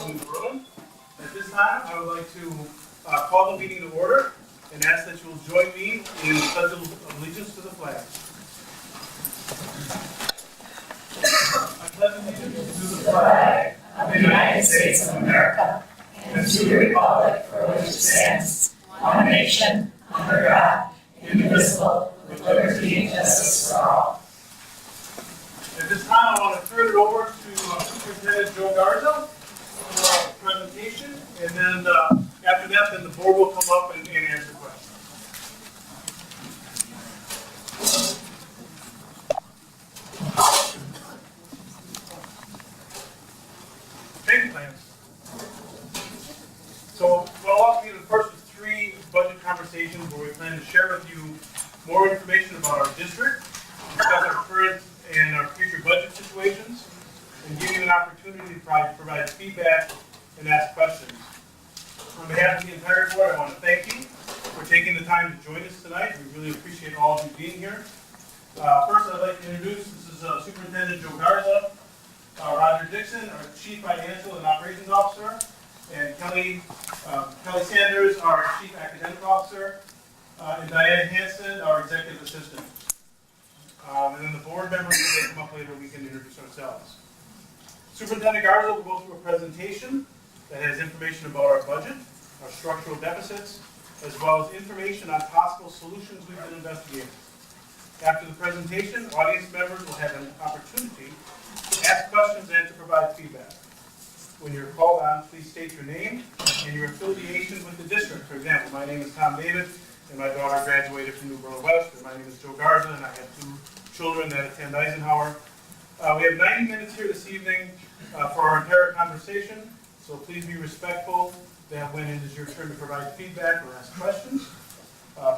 in the room. At this time, I would like to call the meeting to order and ask that you will join me in the pledge of allegiance to the flag. I pledge allegiance to the flag of the United States of America and to the republic for which it stands, one nation, under God, indivisible, with liberty and justice for all. At this time, I want to turn it over to Superintendent Joe Garza for a presentation, and then after that, then the board will come up and answer questions. Payment plans. So we'll walk you through the first of 3 budget conversations where we plan to share with you more information about our district, discuss our current and our future budget situations, and give you an opportunity to provide feedback and ask questions. On behalf of the entire board, I want to thank you for taking the time to join us tonight. We really appreciate all of you being here. First, I'd like to introduce, this is Superintendent Joe Garza, Roger Dixon, our Chief Financial and Operations Officer, and Kelly Sanders, our Chief Academic Officer, and Diana Hanson, our Executive Assistant. And then the board members, when they come up later, we can introduce ourselves. Superintendent Garza will go through a presentation that has information about our budget, our structural deficits, as well as information on possible solutions we've been investigating. After the presentation, audience members will have an opportunity to ask questions and to provide feedback. When you're called on, please state your name and your affiliation with the district. For example, my name is Tom David, and my daughter graduated from New Bern West, and my name is Joe Garza, and I have 2 children that attend Eisenhower. We have 90 minutes here this evening for our entire conversation, so please be respectful that when it is your turn to provide feedback or ask questions.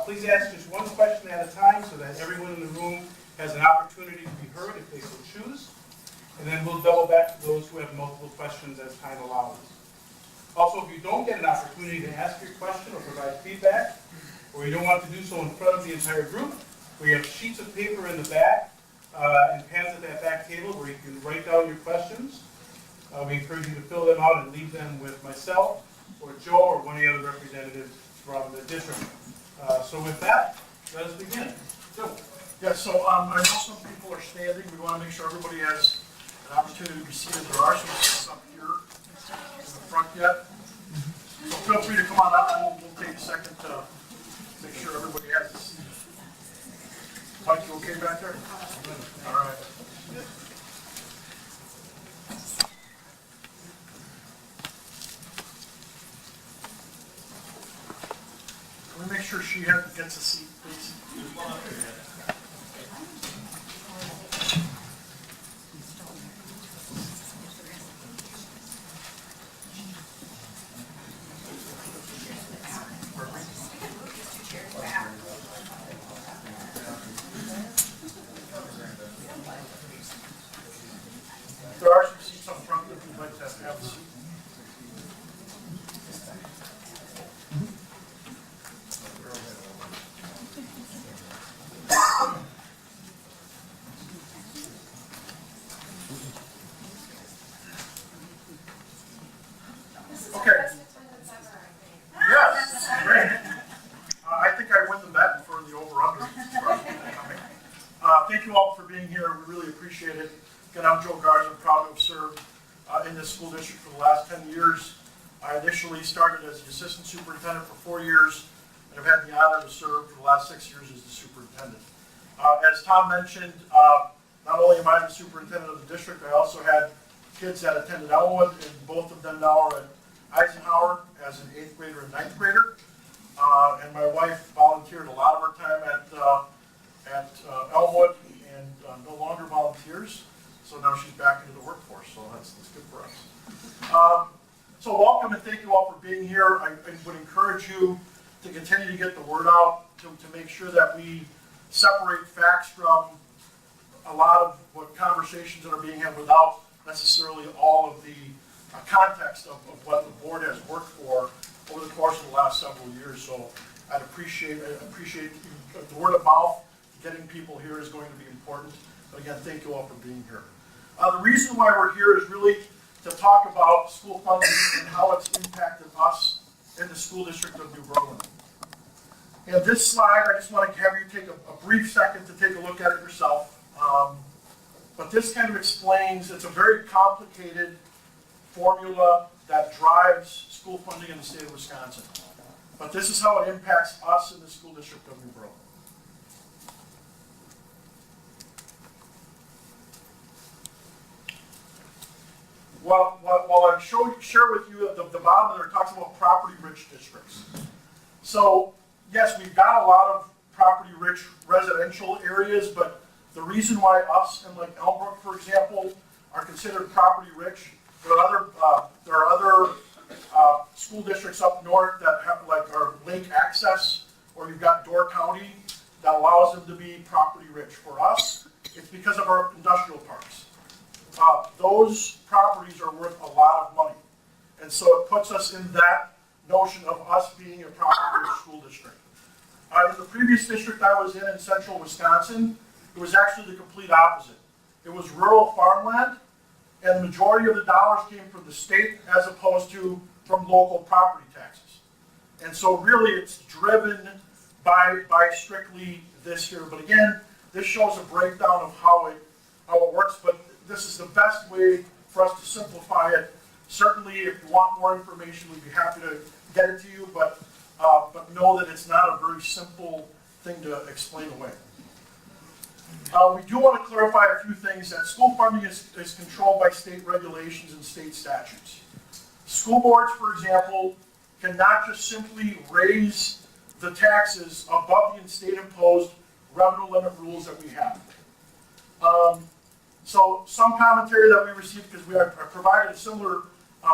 Please ask just one question at a time so that everyone in the room has an opportunity to be heard if they so choose. And then we'll double back to those who have multiple questions as time allows. Also, if you don't get an opportunity to ask your question or provide feedback, or you don't want to do so in front of the entire group, we have sheets of paper in the back and pens at that back table where you can write down your questions. We encourage you to fill them out and leave them with myself or Joe or one of the other representatives from the district. So with that, let us begin. Joe. Yeah, so I know some people are standing. We want to make sure everybody has an opportunity to be seated. There are some seats up here in the front yet. So feel free to come on up. We'll take a second to make sure everybody has a seat. Mike, you okay back there? All right. Can we make sure she gets a seat, please? There are some seats up front if you'd like to have a seat. Okay. Yes, great. I think I win the bet for the over-under. Thank you all for being here. We really appreciate it. Again, I'm Joe Garza. I'm proud to have served in this school district for the last 10 years. I initially started as the assistant superintendent for 4 years, and I've had the honor to serve for the last 6 years as the superintendent. As Tom mentioned, not only am I the superintendent of the district, I also had kids that attended Elmwood, and both of them now are at Eisenhower as an 8th grader and 9th grader. And my wife volunteered a lot of her time at Elmwood and no longer volunteers. So now she's back into the workforce, so that's good for us. So welcome and thank you all for being here. I would encourage you to continue to get the word out, to make sure that we separate facts from a lot of what conversations that are being had without necessarily all of the context of what the board has worked for over the course of the last several years. So I'd appreciate the word of mouth. Getting people here is going to be important. But again, thank you all for being here. The reason why we're here is really to talk about school funding and how it's impacted us in the school district of New Berlin. And this slide, I just want to have you take a brief second to take a look at it yourself. But this kind of explains, it's a very complicated formula that drives school funding in the state of Wisconsin. But this is how it impacts us in the school district of New Berlin. While I share with you the bottom there, it talks about property-rich districts. So yes, we've got a lot of property-rich residential areas, but the reason why us and like Elmbrook, for example, are considered property-rich, there are other school districts up north that have like our lake access, or you've got Door County that allows them to be property-rich. For us, it's because of our industrial parks. Those properties are worth a lot of money. And so it puts us in that notion of us being a property-rich school district. In the previous district I was in central Wisconsin, it was actually the complete opposite. It was rural farmland, and the majority of the dollars came from the state as opposed to from local property taxes. And so really it's driven by strictly this here. But again, this shows a breakdown of how it works, but this is the best way for us to simplify it. Certainly, if you want more information, we'd be happy to get it to you, but know that it's not a very simple thing to explain away. We do want to clarify a few things, that school funding is controlled by state regulations and state statutes. School boards, for example, cannot just simply raise the taxes above the state-imposed revenue limit rules that we have. So some commentary that we received, because we have provided a similar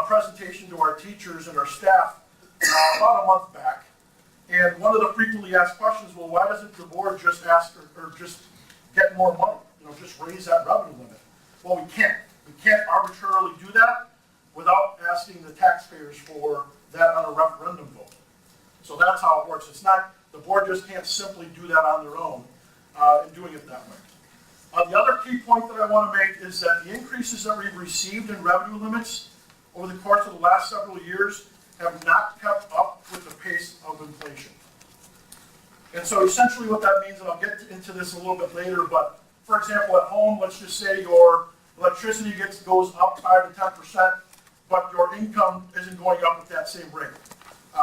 presentation to our teachers and our staff about a month back. And one of the frequently asked questions, well, why doesn't the board just ask or just get more money? Just raise that revenue limit. Well, we can't. We can't arbitrarily do that without asking the taxpayers for that on a referendum vote. So that's how it works. It's not, the board just can't simply do that on their own in doing it that way. The other key point that I want to make is that the increases that we've received in revenue limits over the course of the last several years have not kept up with the pace of inflation. And so essentially what that means, and I'll get into this a little bit later, but for example, at home, let's just say your electricity goes up 5 to 10%, but your income isn't going up at that same rate.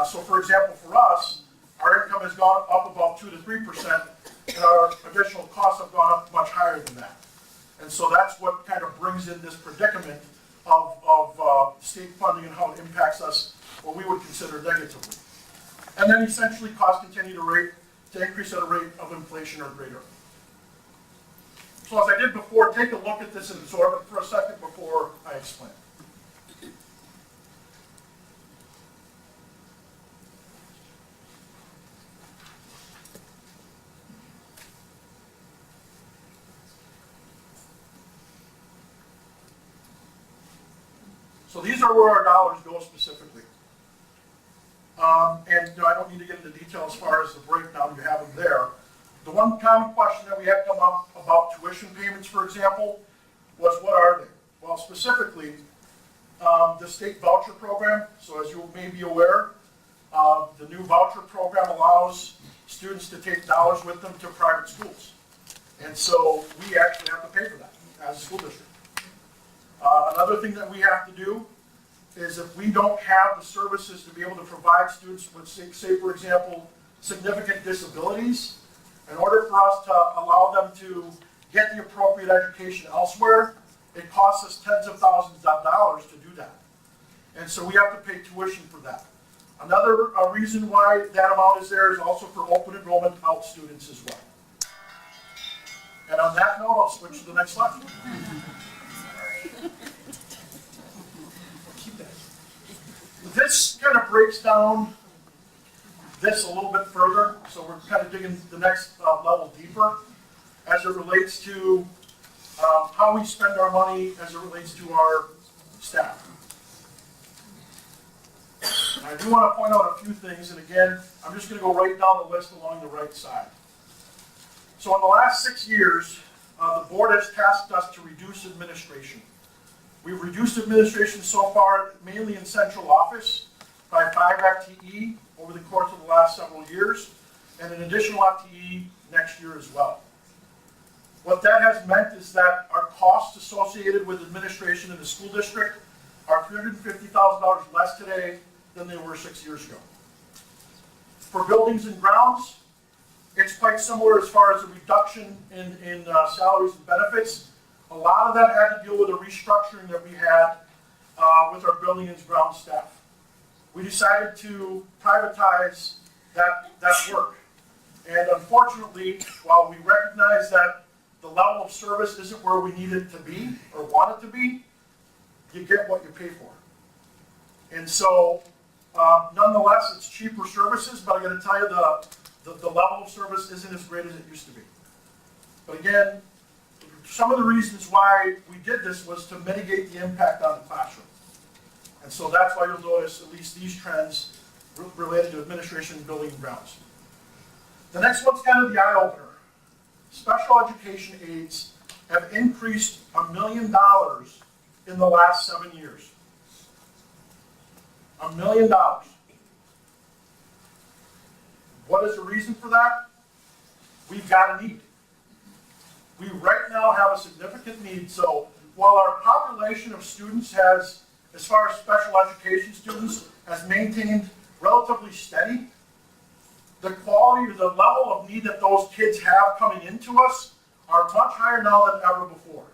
So for example, for us, our income has gone up about 2 to 3%, and our additional costs have gone up much higher than that. And so that's what kind of brings in this predicament of state funding and how it impacts us, what we would consider negatively. And then essentially costs continue to increase at a rate of inflation or greater. So as I did before, take a look at this and absorb it for a second before I explain. So these are where our dollars go specifically. And I don't need to get into detail as far as the breakdown, you have them there. The one common question that we had come up about tuition payments, for example, was what are they? Well, specifically, the state voucher program. So as you may be aware, the new voucher program allows students to take dollars with them to private schools. And so we actually have to pay for that as a school district. Another thing that we have to do is if we don't have the services to be able to provide students with, say for example, significant disabilities, in order for us to allow them to get the appropriate education elsewhere, it costs us tens of thousands of dollars to do that. And so we have to pay tuition for that. Another reason why that amount is there is also for open enrollment out students as well. And on that note, I'll switch to the next slide. This kind of breaks down this a little bit further, so we're kind of digging the next level deeper as it relates to how we spend our money as it relates to our staff. And I do want to point out a few things, and again, I'm just going to go right down the list along the right side. So in the last 6 years, the board has tasked us to reduce administration. We've reduced administration so far, mainly in central office, by 5 FTE over the course of the last several years, and an additional FTE next year as well. What that has meant is that our costs associated with administration in the school district are $350,000 less today than they were 6 years ago. For buildings and grounds, it's quite similar as far as a reduction in salaries and benefits. A lot of that had to deal with the restructuring that we had with our building and grounds staff. We decided to privatize that work. And unfortunately, while we recognize that the level of service isn't where we need it to be or want it to be, you get what you pay for. And so, nonetheless, it's cheaper services, but I got to tell you, the level of service isn't as great as it used to be. But again, some of the reasons why we did this was to mitigate the impact on the classroom. And so that's why you'll notice at least these trends related to administration, building, and grounds. The next one's kind of the eye-opener. Special education aids have increased $1 million in the last 7 years. $1 million. What is the reason for that? We've got a need. We right now have a significant need. So while our population of students has, as far as special education students, has maintained relatively steady, the quality or the level of need that those kids have coming into us are much higher now than ever before.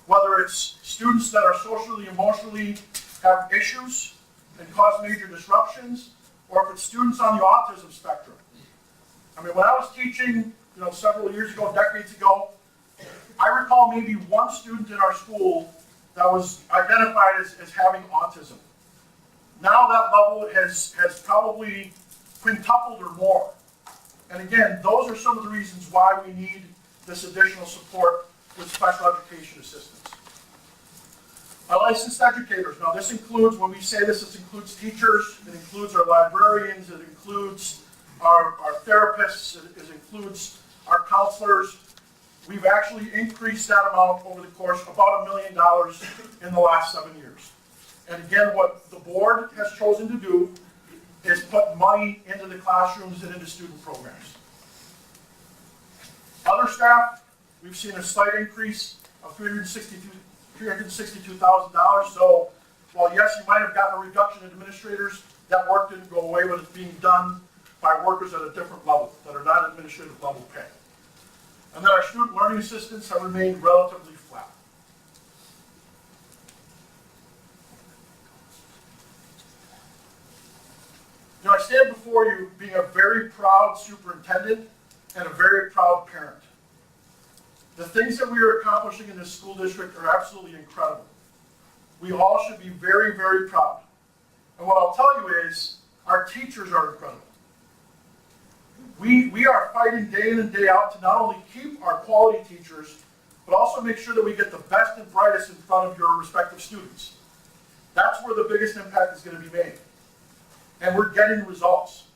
Whether it's students that are socially, emotionally have issues and cause major disruptions, or if it's students on the autism spectrum. I mean, when I was teaching, several years ago, decades ago, I recall maybe one student in our school that was identified as having autism. Now that level has probably quintupled or more. And again, those are some of the reasons why we need this additional support with special education assistance. Our licensed educators. Now this includes, when we say this includes teachers, it includes our librarians, it includes our therapists, it includes our counselors. We've actually increased that amount over the course of about $1 million in the last 7 years. And again, what the board has chosen to do is put money into the classrooms and into student programs. Other staff, we've seen a slight increase of $362,000. So while yes, you might have gotten a reduction in administrators, that work didn't go away, but it's being done by workers at a different level that are not administrative level pay. And then our student learning assistants have remained relatively flat. I stand before you being a very proud superintendent and a very proud parent. The things that we are accomplishing in this school district are absolutely incredible. We all should be very, very proud. And what I'll tell you is, our teachers are incredible. We are fighting day in and day out to not only keep our quality teachers, but also make sure that we get the best and brightest in front of your respective students. That's where the biggest impact is going to be made. And we're getting results.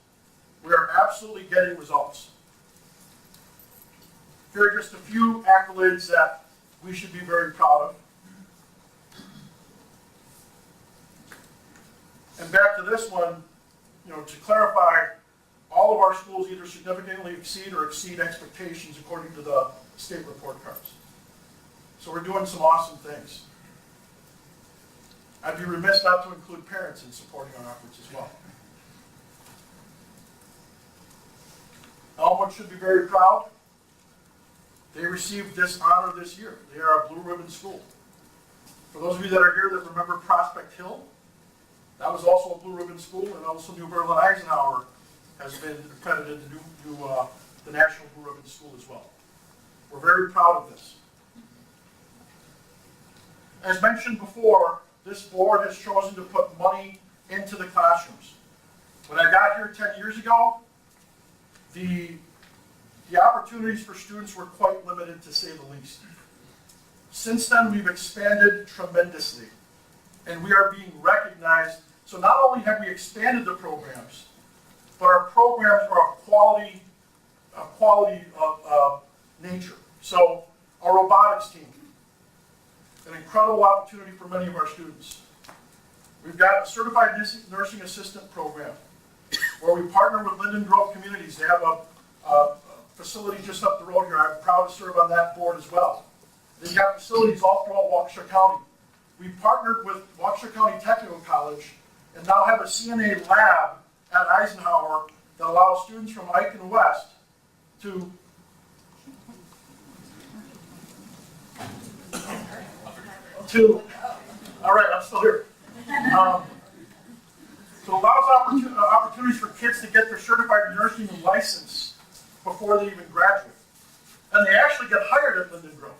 We are absolutely getting results. Here are just a few accolades that we should be very proud of. And back to this one, to clarify, all of our schools either significantly exceed or exceed expectations according to the state report cards. So we're doing some awesome things. I'd be remiss not to include parents in supporting our efforts as well. Elmwood should be very proud. They received this honor this year. They are a Blue Ribbon school. For those of you that are here that remember Prospect Hill, that was also a Blue Ribbon school, and also New Berlin Eisenhower has been accredited to do the National Blue Ribbon School as well. We're very proud of this. As mentioned before, this board has chosen to put money into the classrooms. When I got here 10 years ago, the opportunities for students were quite limited, to say the least. Since then, we've expanded tremendously, and we are being recognized. So not only have we expanded the programs, but our programs are of quality nature. So our robotics team, an incredible opportunity for many of our students. We've got a certified nursing assistant program where we partner with Linden Grove Communities. They have a facility just up the road here. I'm proud to serve on that board as well. They've got facilities all throughout Waukesha County. We partnered with Waukesha County Technical College and now have a CNA lab at Eisenhower that allows students from Aiken West to all right, I'm still here. So it allows opportunities for kids to get their certified nursing license before they even graduate. And they actually get hired at Linden Grove,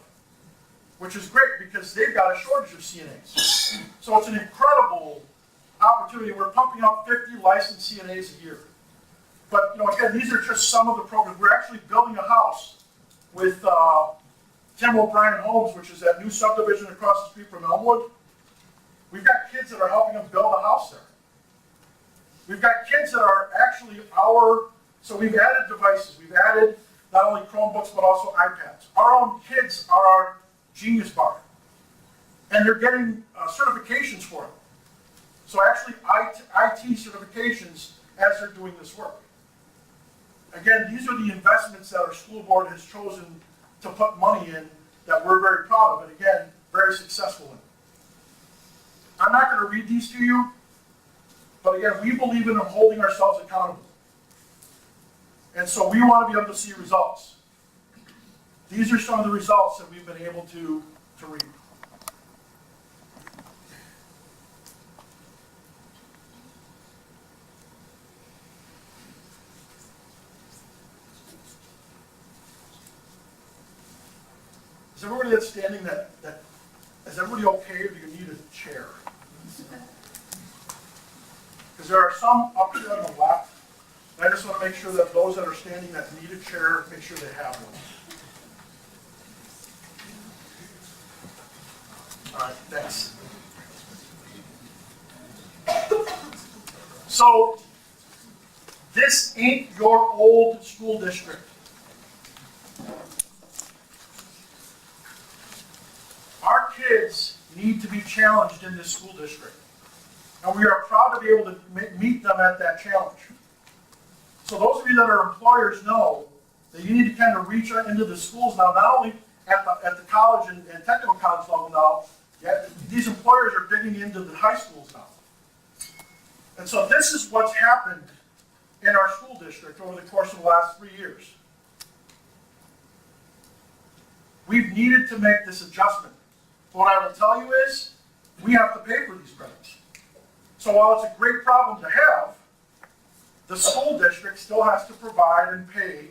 which is great because they've got a shortage of CNAs. So it's an incredible opportunity. We're pumping out 50 licensed CNAs a year. But again, these are just some of the programs. We're actually building a house with Tim O'Brien Homes, which is that new subdivision across the street from Elmwood. We've got kids that are helping them build a house there. We've got kids that are actually so we've added devices. We've added not only Chromebooks, but also iPads. Our own kids are our Genius Bar. And they're getting certifications for it. So actually IT certifications as they're doing this work. Again, these are the investments that our school board has chosen to put money in that we're very proud of, and again, very successful in. I'm not going to read these to you, but again, we believe in holding ourselves accountable. And so we want to be able to see results. These are some of the results that we've been able to read. Is everybody that's standing is everybody okay, or do you need a chair? Because there are some up here on the left, and I just want to make sure that those that are standing that need a chair, make sure they have one. All right, thanks. So, this ain't your old school district. Our kids need to be challenged in this school district. And we are proud to be able to meet them at that challenge. So those of you that are employers know that you need to kind of reach out into the schools now, not only at the college and technical college level now, yet these employers are digging into the high schools now. And so this is what's happened in our school district over the course of the last 3 years. We've needed to make this adjustment. What I will tell you is, we have to pay for these credits. So while it's a great problem to have, the school district still has to provide and pay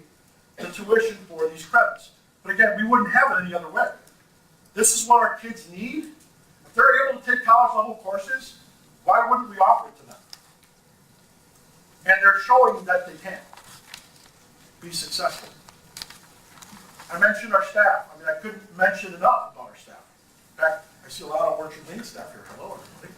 the tuition for these credits. But again, we wouldn't have it any other way. This is what our kids need. If they're able to take college level courses, why wouldn't we offer it to them? And they're showing that they can be successful. I mentioned our staff. I mean, I couldn't mention enough about our staff. In fact, I see a lot of Orchard Lane staff here. Hello, everybody.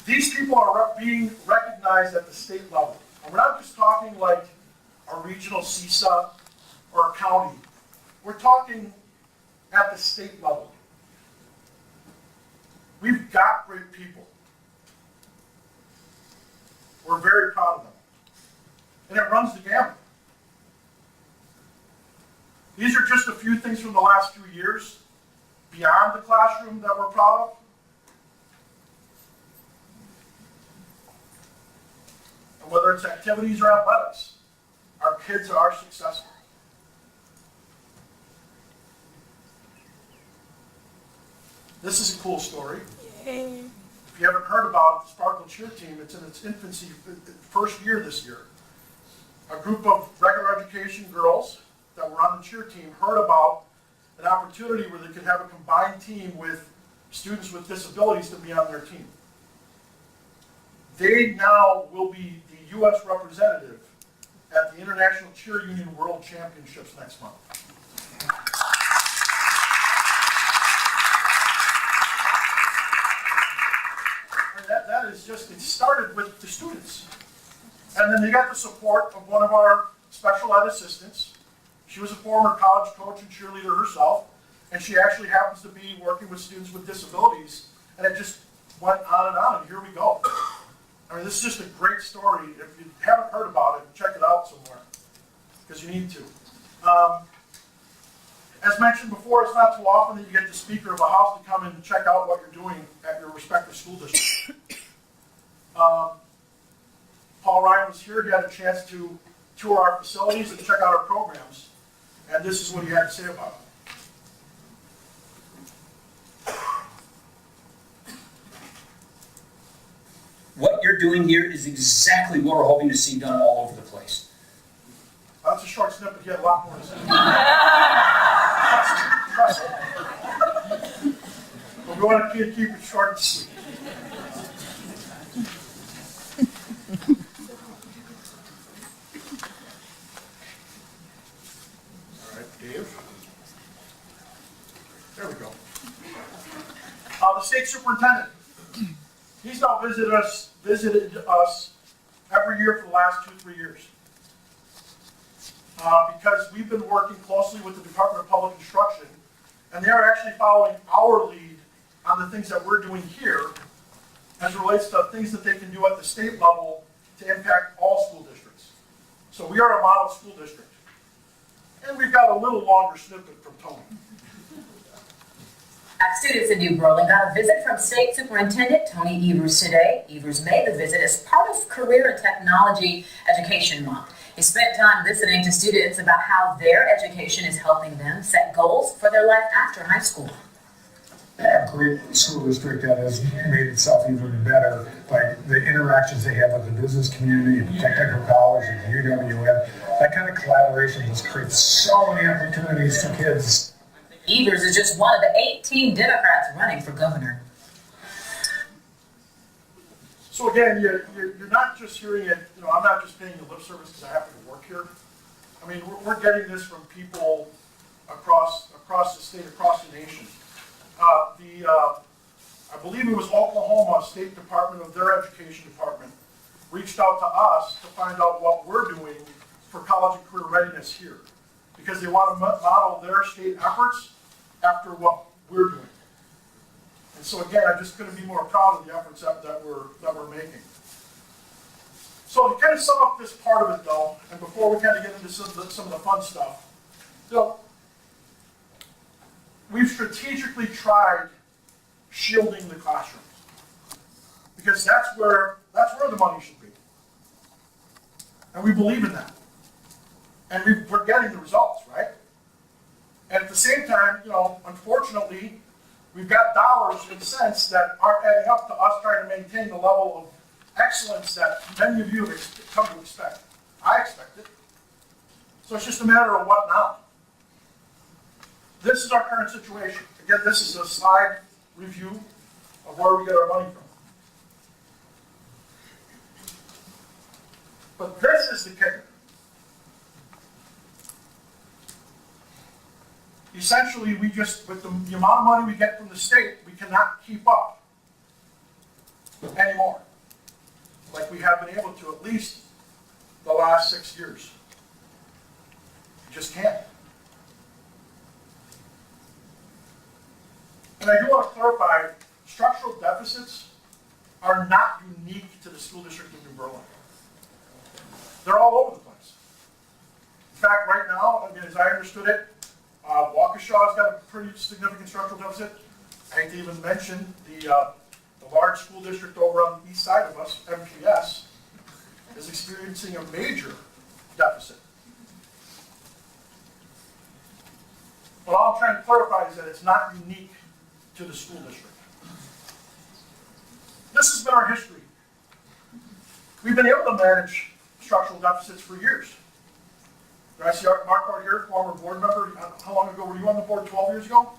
These people are being recognized at the state level. And we're not just talking like a regional CISA or a county. We're talking at the state level. We've got great people. We're very proud of them. And it runs the gamut. These are just a few things from the last few years beyond the classroom that we're proud of. And whether it's activities or athletics, our kids are successful. This is a cool story. Yay. If you haven't heard about the Sparkle Cheer Team, it's in its infancy, first year this year. A group of regular education girls that were on the cheer team heard about an opportunity where they could have a combined team with students with disabilities to be on their team. They now will be the U.S. representative at the International Cheer Union World Championships next month. And that is just, it started with the students. And then they got the support of one of our special ed assistants She was a former college coach and cheerleader herself, and she actually happens to be working with students with disabilities, and it just went on, and here we go. I mean, this is just a great story. If you haven't heard about it, check it out somewhere, because you need to. As mentioned before, it's not too often that you get the speaker of a house to come and check out what you're doing at your respective school district. Paul Ryan was here. He had a chance to tour our facilities and check out our programs, and this is what he had to say about it. What you're doing here is exactly what we're hoping to see done all over the place. That's a short snippet. He had a lot more to say. Trust me. But we want to keep it short and sweet. All right, Dave. There we go. The state superintendent. He's now visited us every year for the last 2-3 years. Because we've been working closely with the Department of Public Instruction, and they are actually following our lead on the things that we're doing here as it relates to things that they can do at the state level to impact all school districts. So we are a model school district. And we've got a little longer snippet from Tony. Students in New Berlin got a visit from State Superintendent Tony Evers today. Evers made the visit as part of Career and Technology Education Month. He spent time listening to students about how their education is helping them set goals for their life after high school. A great school district that has made itself even better by the interactions they have with the business community, the technical college, and UWM. That kind of collaboration just creates so many opportunities for kids. Evers is just one of the 18 Democrats running for governor. So again, you're not just hearing it, I'm not just paying you lip service because I happen to work here. I mean, we're getting this from people across the state, across the nation. I believe it was Oklahoma State Department of their education department reached out to us to find out what we're doing for college and career readiness here, because they want to model their state efforts after what we're doing. And so again, I just couldn't be more proud of the efforts that we're making. So to kind of sum up this part of it though, and before we kind of get into some of the fun stuff, we've strategically tried shielding the classrooms, because that's where the money should be. And we believe in that. And we're getting the results, right? And at the same time, unfortunately, we've got dollars and cents that aren't adding up to us trying to maintain the level of excellence that many of you have come to expect. I expect it. So it's just a matter of what now. This is our current situation. Again, this is a slide review of where we get our money from. But this is the kicker. Essentially, with the amount of money we get from the state, we cannot keep up anymore, like we have been able to at least the last 6 years. You just can't. And I do want to clarify, structural deficits are not unique to the school district of New Berlin. They're all over the place. In fact, right now, as I understood it, Waukesha's got a pretty significant structural deficit. I hate to even mention the large school district over on the east side of us, MPS, is experiencing a major deficit. But all I'm trying to clarify is that it's not unique to the school district. This has been our history. We've been able to manage structural deficits for years. I see Mark right here, former board member. How long ago were you on the board? 12 years ago?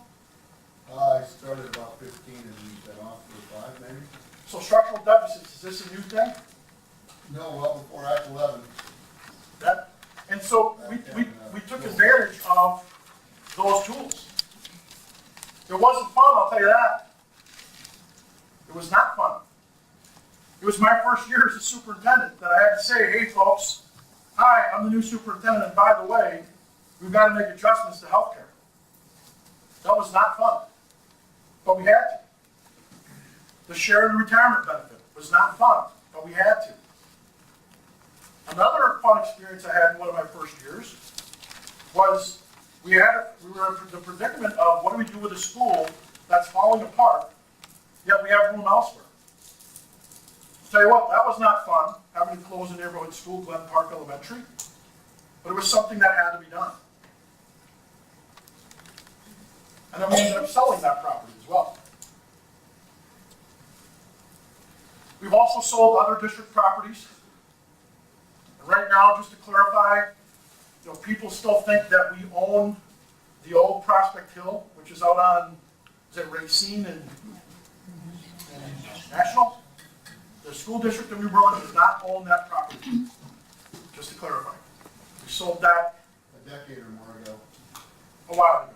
I started about 15 and we've been off for 5 maybe. So structural deficits, is this a new thing? No, well before Act 11. And so we took advantage of those tools. It wasn't fun, I'll tell you that. It was not fun. It was my first year as a superintendent that I had to say, hey folks, hi, I'm the new superintendent, and by the way, We've got to make adjustments to healthcare. That was not fun, but we had to. The shared retirement benefit was not fun, but we had to. Another fun experience I had in one of my first years was we were in the predicament of what do we do with a school that's falling apart, yet we have room elsewhere. I'll tell you what, that was not fun, having to close a neighborhood school, Glen Park Elementary, but it was something that had to be done. And then we ended up selling that property as well. We've also sold other district properties. And right now, just to clarify, people still think that we own the old Prospect Hill, which is out on, is it Racine and National? The school district of New Berlin does not own that property, just to clarify. We sold that A decade or more ago. a while ago.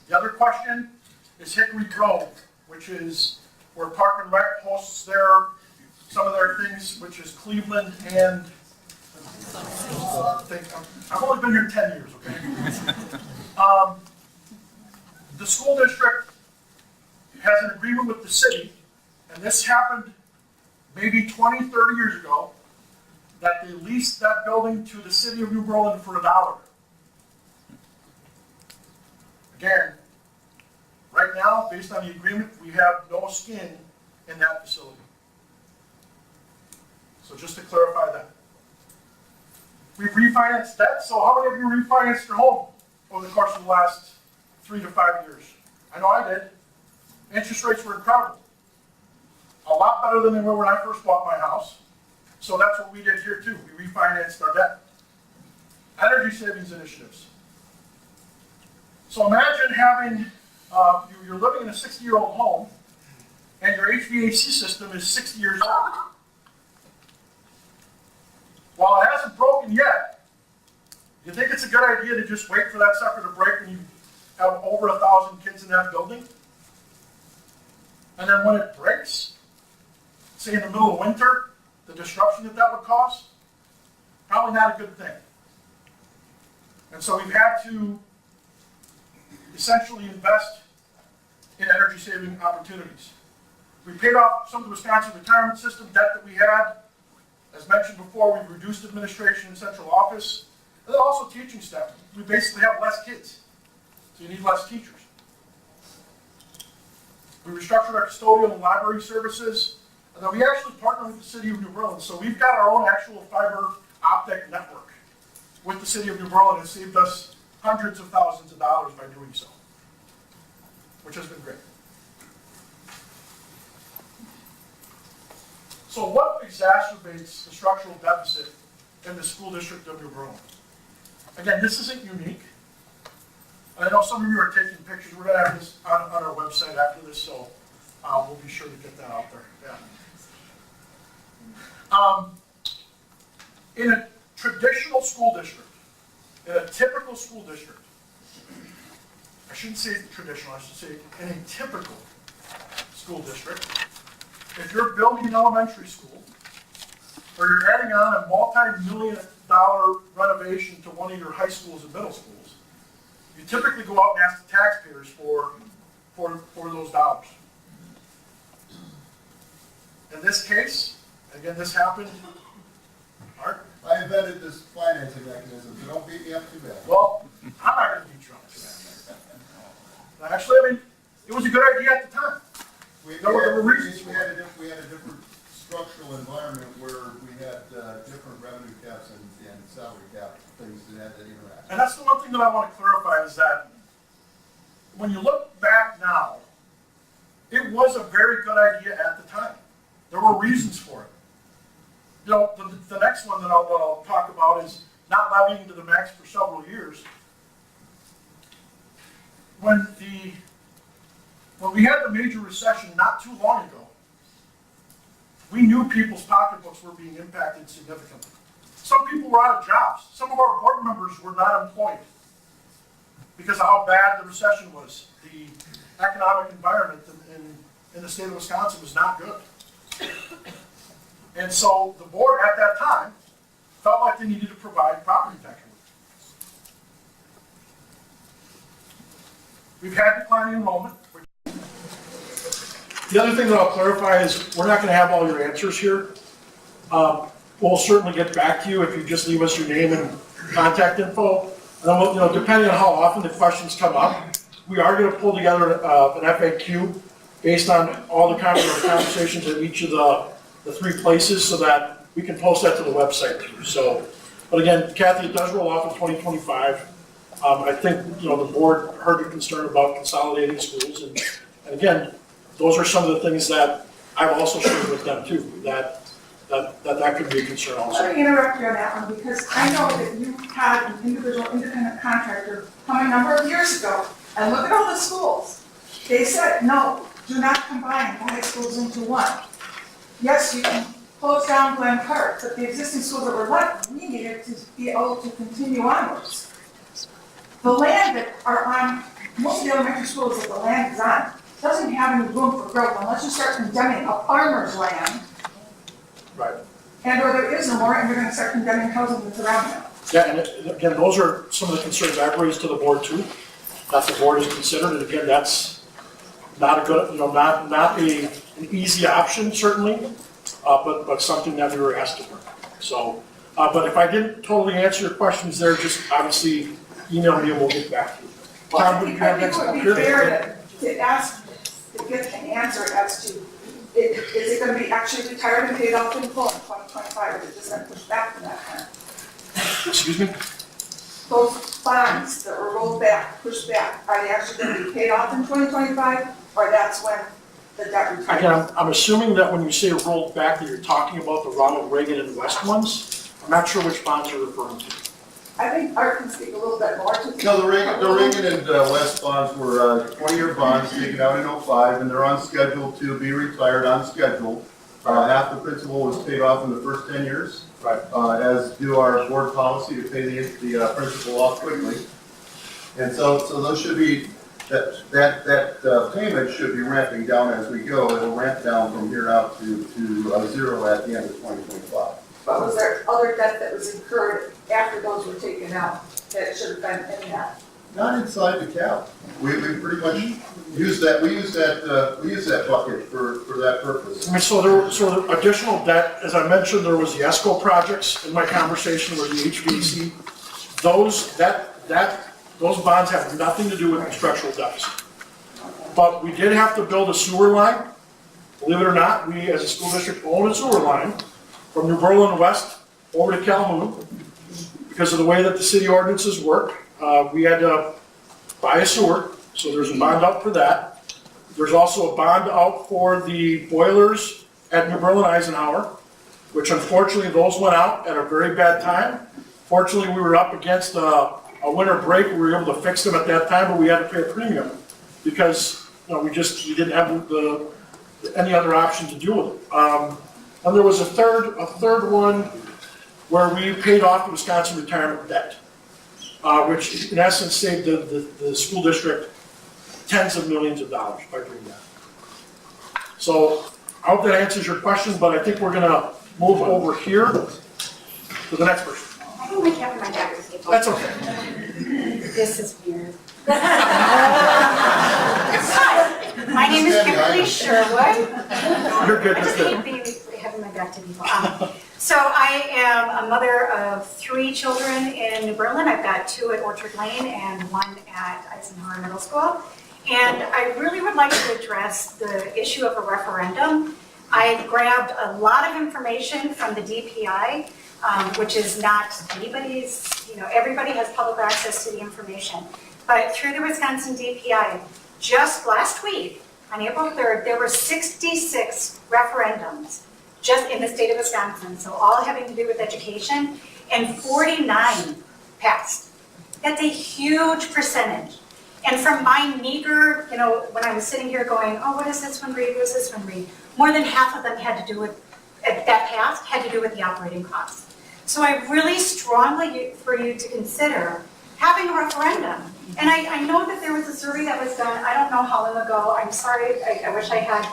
The other question is Hickory Grove, which is where Park and Rec hosts some of their things, which is Cleveland and I've only been here 10 years, okay? The school district has an agreement with the city, and this happened maybe 20, 30 years ago, that they leased that building to the city of New Berlin for $1. Again, right now, based on the agreement, we have no skin in that facility. So just to clarify that. We've refinanced debt, so how many of you refinanced your home over the course of the last 3 to 5 years? I know I did. Interest rates were incredible. A lot better than they were when I first bought my house. So that's what we did here too. We refinanced our debt. Energy savings initiatives. So imagine having, you're living in a 60-year-old home and your HVAC system is 60 years old. While it hasn't broken yet, you think it's a good idea to just wait for that sucker to break when you have over 1,000 kids in that building? And then when it breaks, say in the middle of winter, the disruption that would cause, probably not a good thing. And so we've had to essentially invest in energy saving opportunities. We paid off some of the Wisconsin retirement system debt that we had. As mentioned before, we've reduced administration in central office, and then also teaching staff. We basically have less kids, so you need less teachers. We restructured our custodial and library services, and then we actually partnered with the city of New Berlin. So we've got our own actual fiber optic network with the city of New Berlin. It saved us hundreds of thousands of dollars by doing so, which has been great. So what exacerbates the structural deficit in the school district of New Berlin? Again, this isn't unique. I know some of you are taking pictures. We're going to have this on our website after this, so we'll be sure to get that out there. Yeah. In a traditional school district, in a typical school district, I shouldn't say traditional, I should say in a typical school district, if you're building an elementary school, or you're adding on a multi-million-dollar renovation to one of your high schools and middle schools, you typically go out and ask the taxpayers for those dollars. In this case, again, this happened. Art? I invented this financing mechanism, so don't beat me up too bad. Well, I'm not going to beat you up to that. Actually, I mean, it was a good idea at the time. We There were reasons had a different structural environment where we had different revenue caps and salary cap things that had that interact. And that's the one thing that I want to clarify is that when you look back now, it was a very good idea at the time. There were reasons for it. You know, the next one that I'll talk about is not levying to the max for several years. When we had the major recession not too long ago, we knew people's pocketbooks were being impacted significantly. Some people were out of jobs. Some of our board members were not employed because of how bad the recession was. The economic environment in the state of Wisconsin was not good. And so the board at that time felt like they needed to provide property tax relief. We've had declining enrollment. The other thing that I'll clarify is we're not gonna have all your answers here. We'll certainly get back to you if you just leave us your name and contact info. And then we'll, depending on how often the questions come up, we are gonna pull together an FAQ based on all the conversations at each of the 3 places so that we can post that to the website too. So, but again, Kathy, it does roll off in 2025. I think, the board heard your concern about consolidating schools, and again, those are some of the things that I've also shared with them too, that could be a concern also. Let me interrupt you on that one, because I know that you had an individual independent contractor come a number of years ago, and look at all the schools. They said, no, do not combine the high schools into one. Yes, you can close down Glen Park, but the existing schools that were left, we needed to be able to continue onwards. The land that are on, most of the elementary schools that the land is on, doesn't have any room for growth unless you start condemning a farmer's land. Right. And or there is no more, and you're gonna start condemning housing that's around it. Yeah, and again, those are some of the concerns I've raised to the board too, that the board has considered, and again, that's not a good, not an easy option certainly, but something that we were asked to work. So, but if I didn't totally answer your questions there, just obviously email me and we'll get back to you. Well, I Tom, think you have next it up would be here? fair to ask, to get an answer as to, is it gonna be actually retired and paid off in full in 2025, or is it just gonna push back from that time? Excuse me? Those bonds that were rolled back, pushed back, are they actually gonna be paid off in 2025, or that's when the debt retires? Again, I'm assuming that when you say rolled back, that you're talking about the Ronald Reagan and West ones. I'm not sure which bonds you're referring to. I think Art can speak a little bit more to this. No, the Reagan and West bonds were 20-year bonds taken out in '05, and they're on schedule to be retired on schedule. Half the principal was paid off in the first 10 years. Right. As do our board policy to pay the principal off quickly. And so those should be, that payment should be ramping down as we go. It'll ramp down from here out to 0 at the end of 2025. But was there other debt that was incurred after those were taken out that should have been in that? Not inside the cap. We pretty much use that. We use that bucket for that purpose. I mean, so the additional debt, as I mentioned, there was the ESCO projects in my conversation with the HVAC. Those bonds have nothing to do with the structural deficit. But we did have to build a sewer line. Believe it or not, we as a school district own a sewer line from New Berlin West over to Calhoun. Because of the way that the city ordinances work, we had to buy a sewer, so there's a bond out for that. There's also a bond out for the boilers at New Berlin Eisenhower, which unfortunately those went out at a very bad time. Fortunately, we were up against a winter break, we were able to fix them at that time, but we had to pay a premium because we didn't have any other option to deal with it. And there was a third one where we paid off the Wisconsin retirement debt, which in essence saved the school district tens of millions of dollars by doing that. So I hope that answers your question, but I think we're gonna move over here to the next person. I can wake up my doctor's table. That's okay. This is weird. Hi, my name is Kimberly Sherwood. You're good, I just you're good. hate having my back to people. So I am a mother of 3 children in New Berlin. I've got 2 at Orchard Lane and 1 at Eisenhower Middle School. And I really would like to address the issue of a referendum. I grabbed a lot of information from the DPI, which is not anybody's, everybody has public access to the information. But through the Wisconsin DPI, just last week, on April 3rd, there were 66 referendums just in the state of Wisconsin, so all having to do with education, and 49 passed. That's a huge percentage. And from my meager, when I was sitting here going, oh, what does this one read, what does this one read? More than half of them had to do with, that passed, had to do with the operating costs. So I really strongly for you to consider having a referendum. And I know that there was a survey that was done, I don't know how long ago, I'm sorry, I wish I had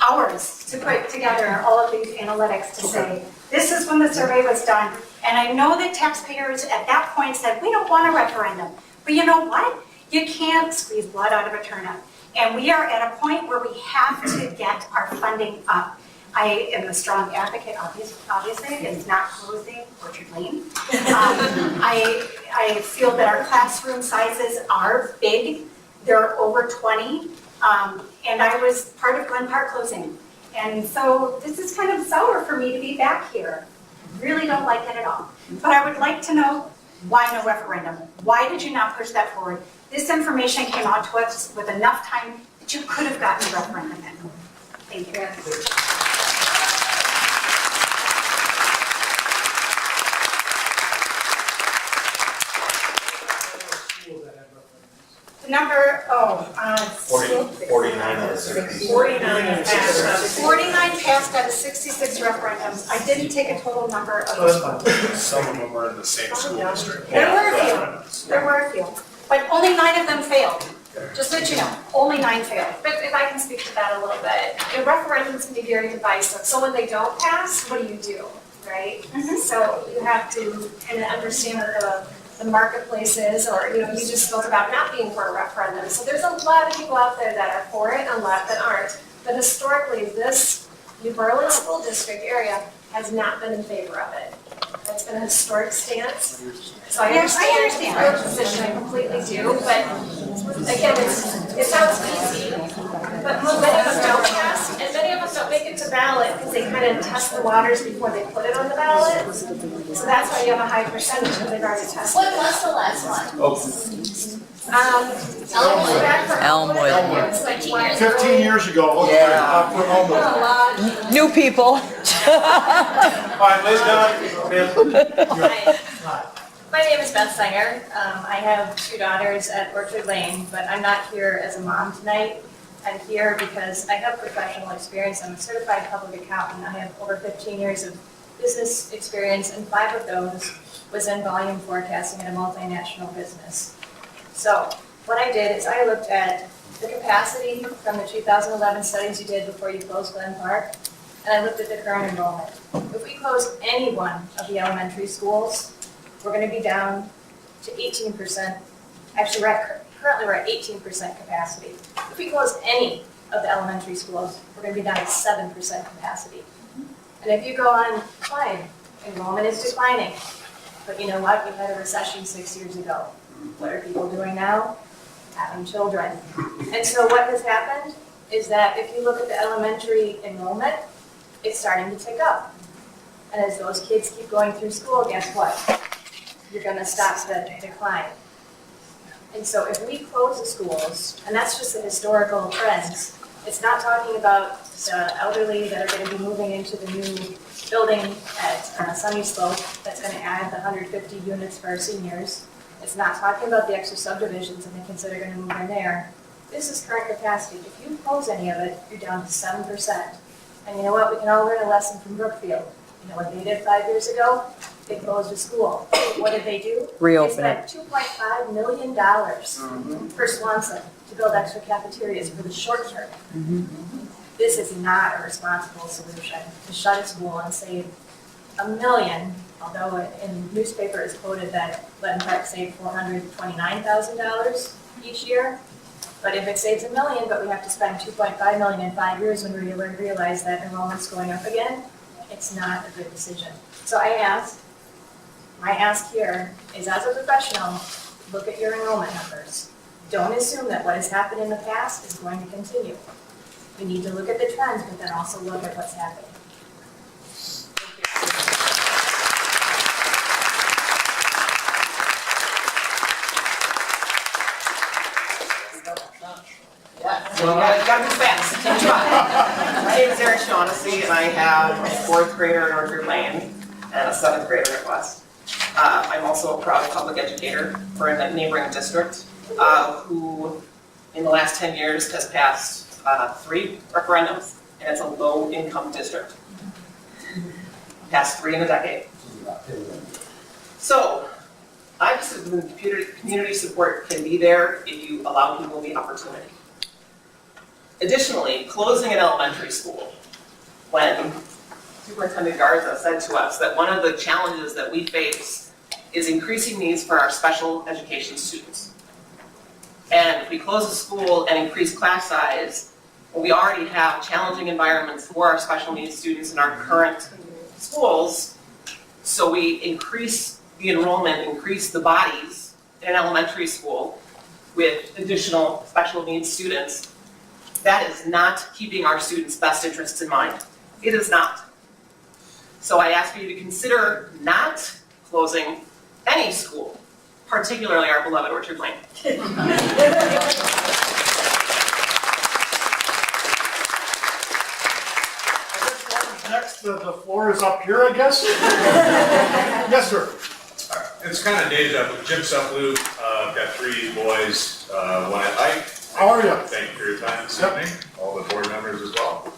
hours to put together all of these analytics to say, this is when the survey was done. And I know that taxpayers at that point said, we don't want a referendum. But you know what? You can't squeeze blood out of a turnip. And we are at a point where we have to get our funding up. I am a strong advocate, obviously, it's not closing Orchard Lane. I feel that our classroom sizes are big. They're over 20. And I was part of Glen Park closing. And so this is kind of sour for me to be back here. Really don't like it at all. But I would like to know, why no referendum? Why did you not push that forward? This information came out to us with enough time that you could have gotten a referendum in. Thank you. The number, 49 out of 60. 49 passed out of 66 referendums. I didn't take a total number of. Some of them are in the same school district. There were a few, but only 9 of them failed. Just so that you know, only 9 failed. But if I can speak to that a little bit, the referendums can be very divisive. So when they don't pass, what do? Right? Mhm. So you have to kind of understand what the marketplace is, or you just spoke about not being for a referendum. So there's a lot of people out there that are for it and a lot that aren't. But historically, this New Berlin School District area has not been in favor of it. That's been a historic stance. So I understand your position, I completely do, but again, it sounds easy, but many of us don't pass, and many of us don't make it to ballot because they kind of test the waters before they put it on the ballot. So that's why you have a high percentage, because they've already tested When it. was the last one? Elmwood. 15 years ago. Yeah. For Elmwood. New people. All right, Liz, My name is Beth Singer. I have 2 daughters at Orchard Lane, but I'm not here as a mom tonight. I'm here because I have professional experience. I'm a certified public accountant. I have over 15 years of business experience, and 5 of those was in volume forecasting in a multinational business. So what I did is I looked at the capacity from the 2011 studies you did before you closed Glen Park, and I looked at the current enrollment. If we close any one of the elementary schools, we're going to be down to 18%. Actually, currently we're at 18% capacity. If we close any of the elementary schools, we're going to be down to 7% capacity. And if you go on decline, enrollment is declining. But you know what? We had a recession 6 years ago. What are people doing now? Having children. And so what has happened is that if you look at the elementary enrollment, it's starting to tick up. And as those kids keep going through school, guess what? You're going to stop the decline. And so if we close the schools, and that's just the historical trends, it's not talking about the elderly that are going to be moving into the new building at Sunny Slope that's going to add the 150 units for our seniors. It's not talking about the extra subdivisions and the kids that are going to move in there. This is current capacity. If you close any of it, you're down to 7%. And you know what? We can all learn a lesson from Brookfield. You know what they did 5 years ago? They closed a school. What did they do? Reopen it. They spent $2.5 million for Swanson to build extra cafeterias for the short term. This is not a responsible solution to shut a school and save $1 million, although in newspaper it's quoted that Glen Park saved $429,000 each year. But if it saves $1 million, but we have to spend $2.5 million in 5 years when we realize that enrollment's going up again, it's not a good decision. So my ask here is, as a professional, look at your enrollment numbers. Don't assume that what has happened in the past is going to continue. We need to look at the trends, but then also look at what's happening. Gotta be fast. My name is Erin Shaughnessy, and I have a 4th grader in Orchard Lane and a 7th grader at West. I'm also a proud public educator for a neighboring district who, in the last 10 years, has passed 3 referendums, and it's a low-income district. Passed 3 in a decade. So, I just think community support can be there if you allow people the opportunity. Additionally, closing an elementary school, when Superintendent Garza said to us that one of the challenges that we face is increasing needs for our special education students. And if we close the school and increase class size, well, we already have challenging environments for our special needs students in our current schools. So we increase the enrollment, increase the bodies in an elementary school with additional special needs students. That is not keeping our students' best interests in mind. It is not. So I ask you to consider not closing any school, particularly our beloved Orchard Lane. Next, the floor is up here, I guess. Yes, sir. It's kind of deja vu. Jim Suflu, got 3 boys, one at Ike. How are you? Thank you for your time this evening, all the board members as well.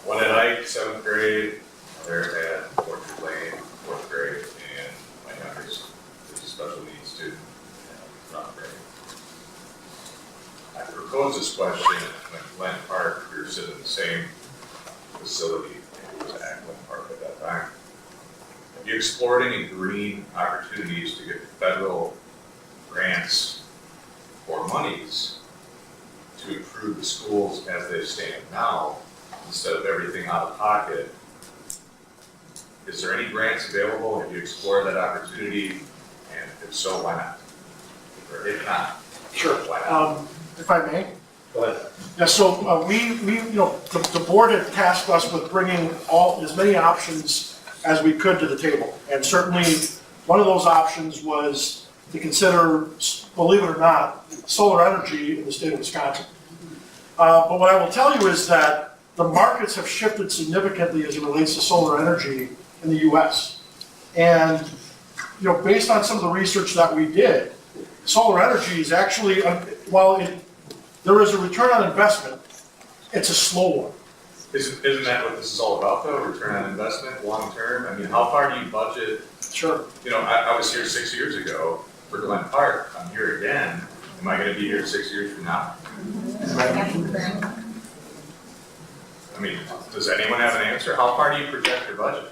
One at Ike, 7th grade, they're at Orchard Lane, 4th grade, and my youngest is a special needs student in 9th grade. I proposed this question when Glen Park, we were sitting in the same facility, it was at Glen Park at that time. Have you explored any green opportunities to get federal grants or monies to improve the schools as they stand now, instead of everything out of pocket? Is there any grants available? Have you explored that opportunity? And if so, why not? Or if not, Sure. why not? If I may. Go ahead. Yeah, so the board had tasked us with bringing as many options as we could to the table. And certainly, one of those options was to consider, believe it or not, solar energy in the state of Wisconsin. But what I will tell you is that the markets have shifted significantly as it relates to solar energy in the U.S. And, based on some of the research that we did, solar energy is actually, while there is a return on investment, it's a slow one. Isn't that what this is all about, though? Return on investment, long term? I mean, how far do you budget? Sure. I was here 6 years ago for Glen Park. I'm here again. Am I going to be here 6 years from now? I mean, does anyone have an answer? How far do you project your budget?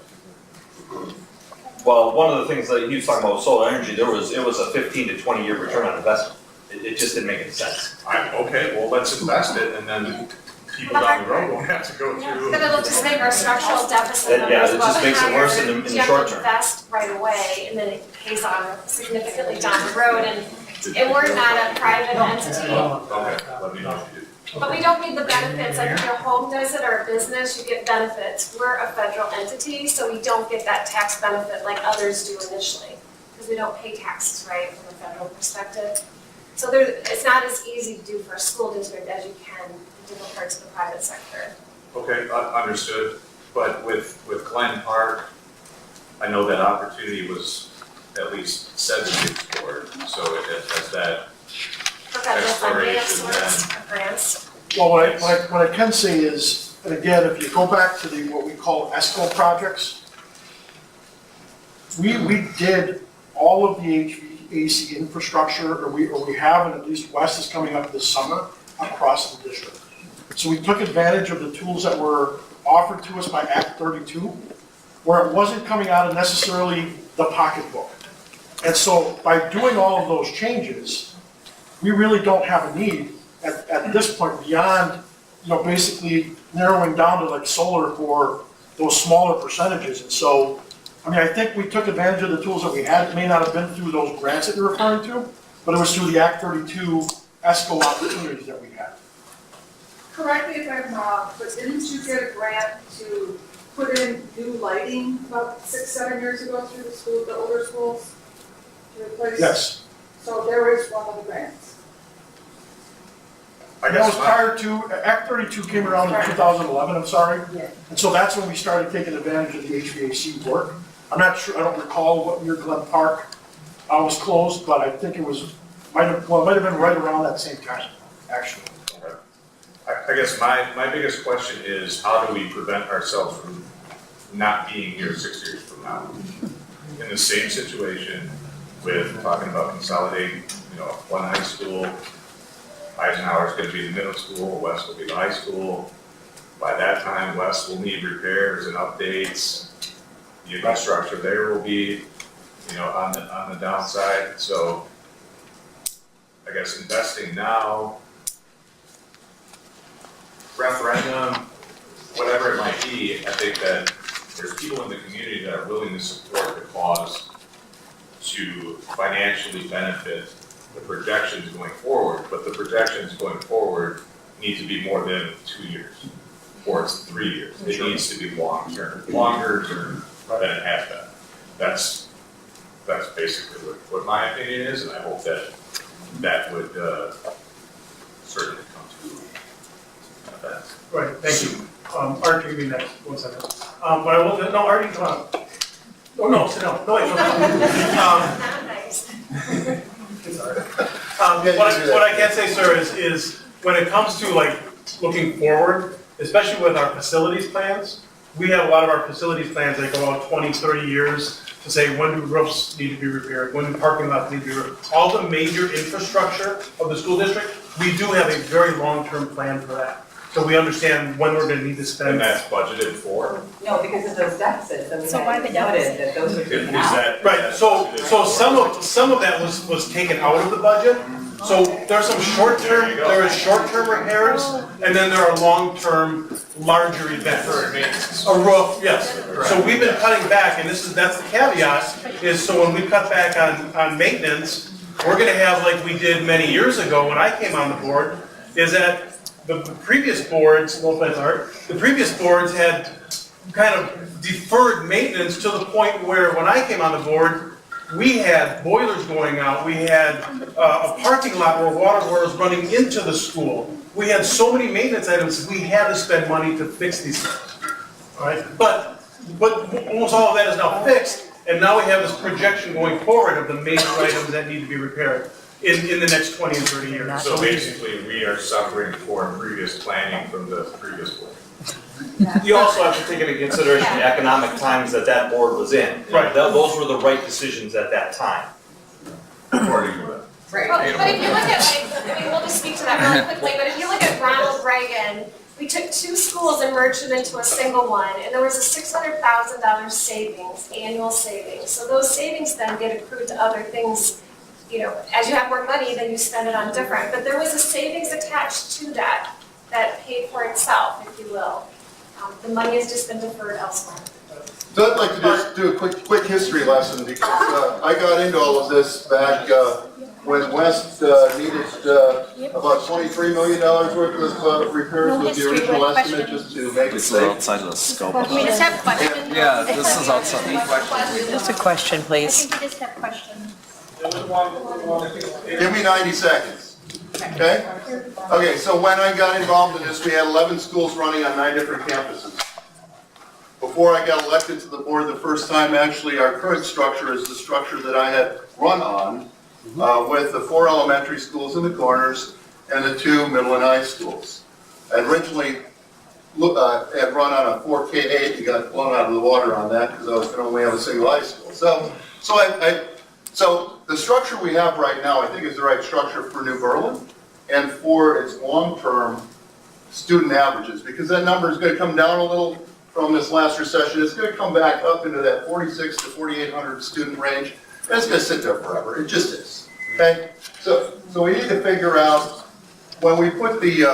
Well, one of the things that he was talking about with solar energy, it was a 15 to 20 year return on investment. It just didn't make any sense. Okay, well, let's invest it, and then people down the road won't have to go through. But it'll just make our structural deficit Yeah, numbers it just makes it worse in the You have short to term. invest right away, and then it pays off significantly down the road, and we're not a private entity. Okay, let me know if you do. But we don't need the benefits, like if your home does it or a business, you get benefits. We're a federal entity, so we don't get that tax benefit like others do initially, because we don't pay taxes, right, from a federal perspective. So it's not as easy to do for a school district as you can in different parts of the private sector. Okay, understood. But with Glen Park, I know that opportunity was at least said to be explored, so it has that For federal funding of exploration sorts, of grants. Well, what I can say is, and again, if you go back to what we call ESCO projects, we did all of the HVAC infrastructure, or we have, and at least West is coming up this summer, across the district. So we took advantage of the tools that were offered to us by Act 32, where it wasn't coming out of necessarily the pocketbook. And so by doing all of those changes, we really don't have a need at this point beyond, basically narrowing down to like solar for those smaller percentages. And so, I think we took advantage of the tools that we had. It may not have been through those grants that you're referring to, but it was through the Act 32 ESCO opportunities that we had. Correct me if I'm wrong, but didn't you get a grant to put in new lighting about 6-7 years ago through the older schools? To replace? Yes. So there is one of the grants. I That was guess prior to, Act 32 came around in 2011, I'm sorry. Yeah. And so that's when we started taking advantage of the HVAC work. I'm not sure, I don't recall what year Glen Park was closed, but I think it might have been right around that same time, actually. I guess my biggest question is, how do we prevent ourselves from not being here 6 years from now? In the same situation with talking about consolidating, one high school, Eisenhower's gonna be the middle school, West will be the high school. By that time, West will need repairs and updates. The infrastructure there will be, on the downside. So I guess, investing now, referendum, whatever it might be, I think that there's people in the community that are willing to support the cause to financially benefit the projections going forward, but the projections going forward need to be more than 2 years, or it's 3 years. It needs to be longer term than it has been. That's basically what my opinion is, and I hope that would certainly come to pass. Right, thank you. Art, you be next, 1 second. But I will, no, Artie, come on. Oh, no, sit down. No, wait, no. Nice. It's all right. What I can say, sir, is when it comes to like looking forward, especially with our facilities plans, we have a lot of our facilities plans that go out 20, 30 years to say when do roofs need to be repaired, when do parking lots need to be repaired. All the major infrastructure of the school district, we do have a very long-term plan for that. So we understand when we're gonna need to spend. And that's budgeted for? No, because of those deficits, and we So why the noted that those were Is taken out. that? Right, so some of that was taken out of the budget. So there's some short-term, there is short-term repairs, and then there are long-term, larger events. A roof, yes. So we've been cutting back, and that's the caveat, is so when we cut back on maintenance, we're gonna have like we did many years ago when I came on the board, is that the previous boards, the previous boards had kind of deferred maintenance to the point where when I came on the board, we had boilers going out, we had a parking lot where water was running into the school. We had so many maintenance items, we had to spend money to fix these things. All right, but almost all of that is now fixed, and now we have this projection going forward of the major items that need to be repaired in the next 20 and 30 years. So basically, we are suffering for previous planning from the previous board. You also have to take into consideration the economic times that board was in. Right. Those were the right decisions at that time. According to that. Right. But if you look at, like, I mean, we'll just speak to that really quickly, but if you look at Ronald Reagan, we took 2 schools and merged them into a single one, and there was a $600,000 savings, annual savings. So those savings then get accrued to other things. You know, as you have more money, then you spend it on different. But there was a savings attached to that paid for itself, if you will. The money has just been deferred elsewhere. So I'd like to just do a quick history lesson because I got into all of this back when West needed about $23 million worth of repairs with the original estimate just to make it safe. Outside of the scope of We just have questions. Yeah, this is outside. Just a question, I please. think we just have questions. Give me 90 seconds, okay? Okay, so when I got involved in this, we had 11 schools running on 9 different campuses. Before I got elected to the board the first time, actually, our current structure is the structure that I had run on with the 4 elementary schools in the corners and the 2 middle and high schools. I originally had run on a 4K8 and got blown out of the water on that because I was going to only have a single high school. So the structure we have right now, I think, is the right structure for New Berlin and for its long-term student averages, because that number is going to come down a little from this last recession. It's going to come back up into that 4,600 to 4,800 student range, and it's going to sit there forever. It just is. Okay? So we need to figure out, when we put the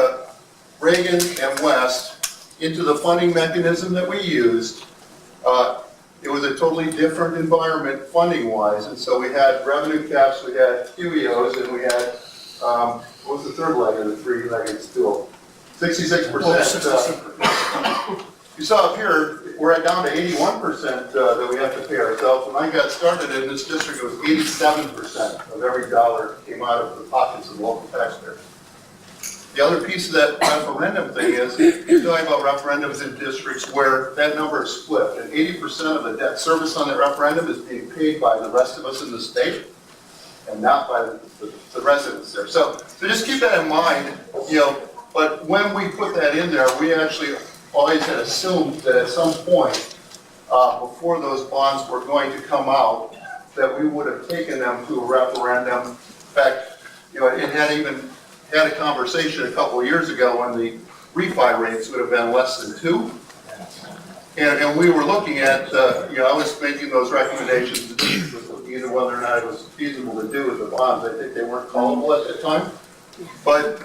Reagan and West into the funding mechanism that we used, it was a totally different environment funding-wise, and so we had revenue caps, we had QEOs, and we had, what was the third leg of the three-legged stool? 66%. You saw up here, we're down to 81% that we have to pay ourselves. When I got started in this district, it was 87% of every dollar came out of the pockets of local taxpayers. The other piece of that referendum thing is, you're talking about referendums in districts where that number is split, and 80% of the debt service on that referendum is being paid by the rest of us in the state, and not by the residents there. So just keep that in mind, you know, but when we put that in there, we actually always had assumed that at some point, before those bonds were going to come out, that we would have taken them to a referendum. In fact, you know, it had even had a conversation a couple of years ago when the refi rates would have been less than 2. And we were looking at, you know, I was making those recommendations, the district was looking into whether or not it was feasible to do with the bonds. I think they weren't callable at that time. But,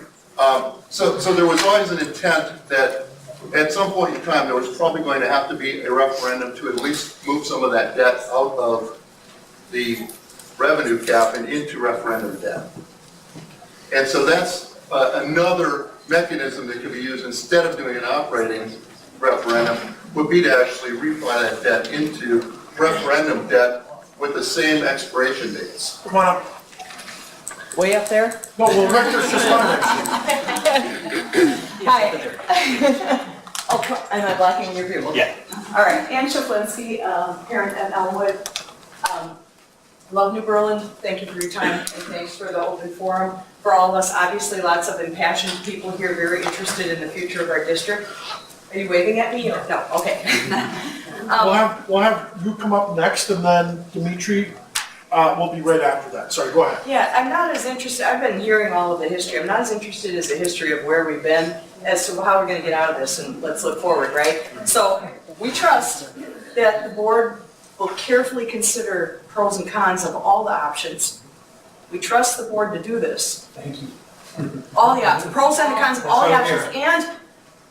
so there was always an intent that at some point in time, there was probably going to have to be a referendum to at least move some of that debt out of the revenue cap and into referendum debt. And so that's another mechanism that could be used instead of doing an operating referendum, would be to actually refi that debt into referendum debt with the same expiration dates. Come on up. Way up there? No, well, Rector's just on next. Hi. Oh, am I blocking your view? Yeah. All right, Ann Szeflinksi, parent at Elmwood. Love New Berlin, thank you for your time, and thanks for the open forum. For all of us, obviously lots of impassioned people here, very interested in the future of our district. Are you waving at me or no? Okay. We'll have you come up next, and then Dimitri will be right after that. Sorry, go ahead. Yeah, I'm not as interested, I've been hearing all of the history. I'm not as interested as the history of where we've been as to how we're gonna get out of this, and let's look forward, right? So we trust that the board will carefully consider pros and cons of all the options. We trust the board to do this. Thank you. All the options, pros and cons of all the options, and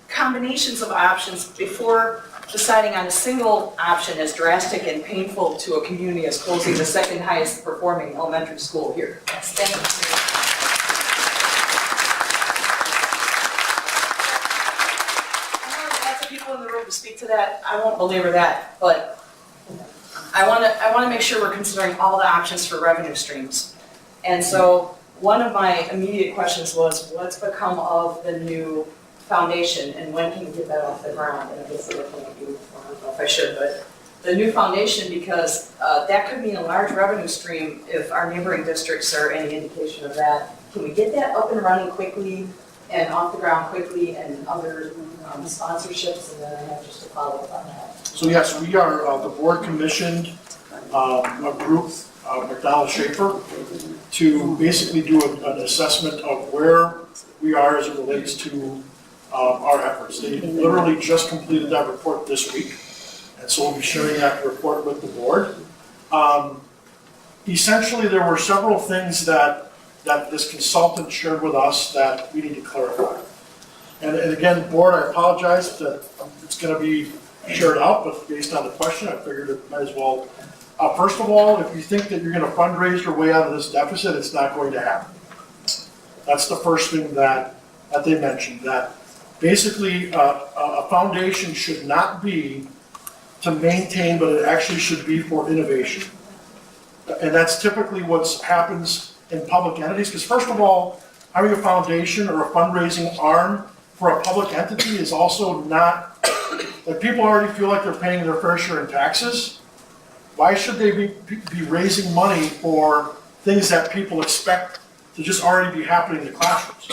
combinations of options before deciding on a single option as drastic and painful to a community as closing the second highest performing elementary school here. Yes, thank you. I know there's lots of people in the room to speak to that. I won't belabor that, but I want to make sure we're considering all the options for revenue streams. And so one of my immediate questions was, what's become of the new foundation and when can we get that off the ground? And I guess I'm looking at you, I don't know if I should, but the new foundation, because that could mean a large revenue stream if our neighboring districts are any indication of that. Can we get that up and running quickly and off the ground quickly and other sponsorships? And then I have just a follow-up on that. So yes, we are, the board commissioned a group, McDonald Schaefer, to basically do an assessment of where we are as it relates to our efforts. They literally just completed that report this week, and so we'll be sharing that report with the board. Essentially, there were several things that this consultant shared with us that we need to clarify. And again, board, I apologize that it's going to be shared out, but based on the question, I figured it might as well. First of all, if you think that you're going to fundraise your way out of this deficit, it's not going to happen. That's the first thing that they mentioned, that basically a foundation should not be to maintain, but it actually should be for innovation. And that's typically what happens in public entities, because first of all, having a foundation or a fundraising arm for a public entity is also not, like people already feel like they're paying their fair share in taxes. Why should they be raising money for things that people expect to just already be happening in the classrooms?